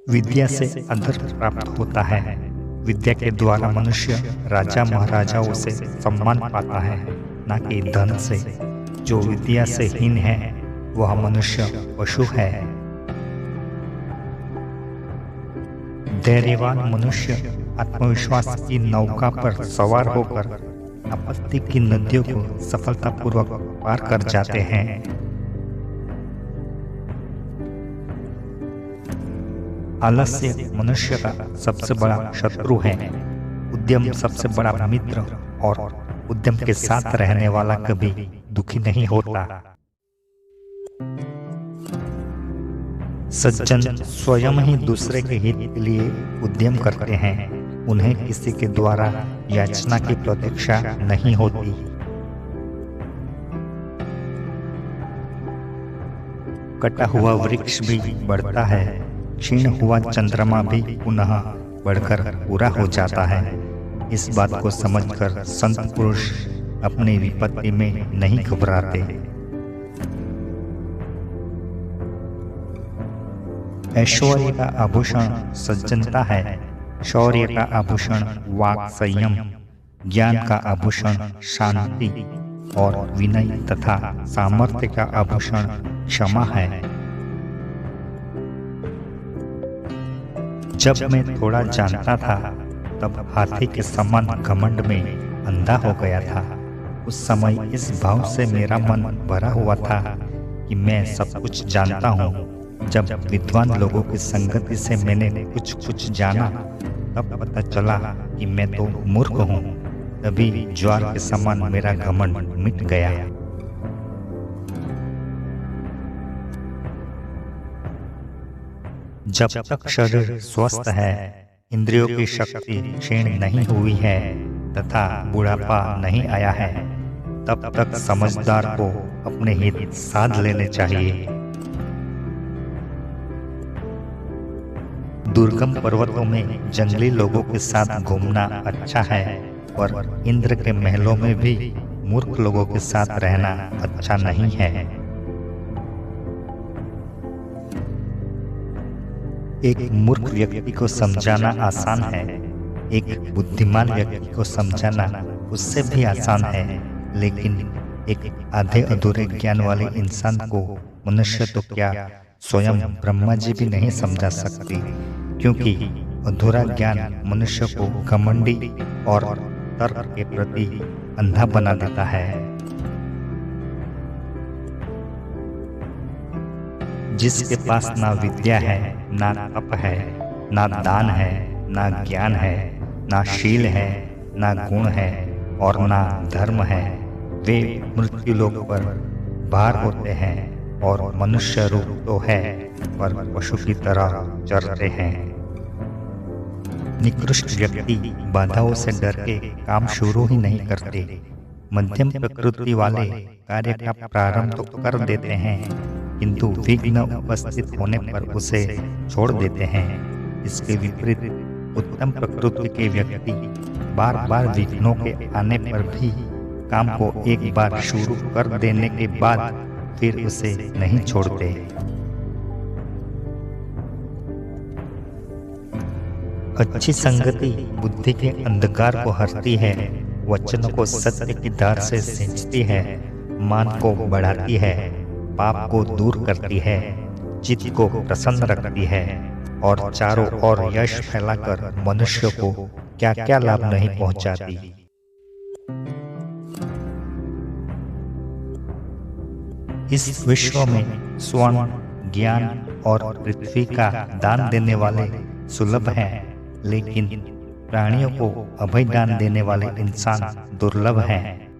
विद्या से आदर प्राप्त होता है। विद्या के द्वारा मनुष्य राजा महाराजाओं से सम्मान पाता है, न कि धन से। जो विद्या से हीन है वह मनुष्य पशु है। धैर्यवान मनुष्य आत्मविश्वास की नौका पर सवार होकर आपत्ति की नदियों को सफलतापूर्वक पार कर जाते हैं। आलस्य मनुष्य का सबसे बड़ा शत्रु है। उद्यम सबसे बड़ा मित्र, और उद्यम के साथ रहने वाला कभी दुखी नहीं होता। सज्जन स्वयं ही दूसरे के हित के लिए उद्यम करते हैं। उन्हें किसी के द्वारा याचना की प्रतीक्षा नहीं होती। कटा हुआ वृक्ष भी बढ़ता है, क्षीण हुआ चंद्रमा भी पुनः बढ़कर पूरा हो जाता है। इस बात को समझकर संत पुरुष अपनी विपत्ति में नहीं घबराते। ऐश्वर्य का आभूषण सज्जनता है, शौर्य का आभूषण वाक संयम, ज्ञान का आभूषण शांति और विनय तथा सामर्थ्य का आभूषण क्षमा है। जब मैं थोड़ा जानता था तब हाथी के समान घमंड में अंधा हो गया था। उस समय इस भाव से मेरा मन भरा हुआ था कि मैं सब कुछ जानता हूँ। जब विद्वान लोगों की संगति से मैंने कुछ जाना तब पता चला कि मैं तो मूर्ख हूँ। तभी ज्वार के समान मेरा घमंड मिट गया। जब तक शरीर स्वस्थ है, इंद्रियों की शक्ति क्षीण नहीं हुई है तथा बुढ़ापा नहीं आया है, तब तक समझदार को अपने हित साध लेने चाहिए। दुर्गम पर्वतों में जंगली लोगों के साथ घूमना अच्छा है, पर इंद्र के महलों में भी मूर्ख लोगों के साथ रहना अच्छा नहीं है। एक मूर्ख व्यक्ति को समझाना आसान है, एक बुद्धिमान व्यक्ति को समझाना उससे भी आसान है। लेकिन एक आधे अधूरे ज्ञान वाले इंसान को मनुष्य तो क्या स्वयं ब्रह्मा जी भी नहीं समझा सकते, क्योंकि अधूरा ज्ञान मनुष्य को घमंडी और तर्क के प्रति अंधा बना देता है। जिसके पास ना विद्या है, ना तप है, ना दान है, ना ज्ञान है, ना शील है, ना गुण है और ना धर्म है, वे मृत्यु लोक पर भार होते हैं और मनुष्य रूप तो है पर पशु की तरह चरते हैं। निकृष्ट व्यक्ति बाधाओं से डर के काम शुरू ही नहीं करते। मध्यम प्रकृति वाले कार्य का प्रारंभ तो कर देते हैं, किंतु विघ्न उपस्थित होने पर उसे छोड़ देते हैं। इसके विपरीत उत्तम प्रकृति के व्यक्ति बार बार विघ्नों के आने पर भी काम को एक बार शुरू कर देने के बाद फिर उसे नहीं छोड़ते। अच्छी संगति बुद्धि के अंधकार को हरती है, वचनों को सत्य की धार से सींचती है, मान को बढ़ाती है, पाप को दूर करती है, चित्त को प्रसन्न रखती है और चारों ओर यश फैलाकर मनुष्य को क्या क्या लाभ नहीं पहुंचाती। इस विश्व में स्वर्ण, ज्ञान और पृथ्वी का दान देने वाले सुलभ हैं, लेकिन प्राणियों को अभय दान देने वाले इंसान दुर्लभ हैं।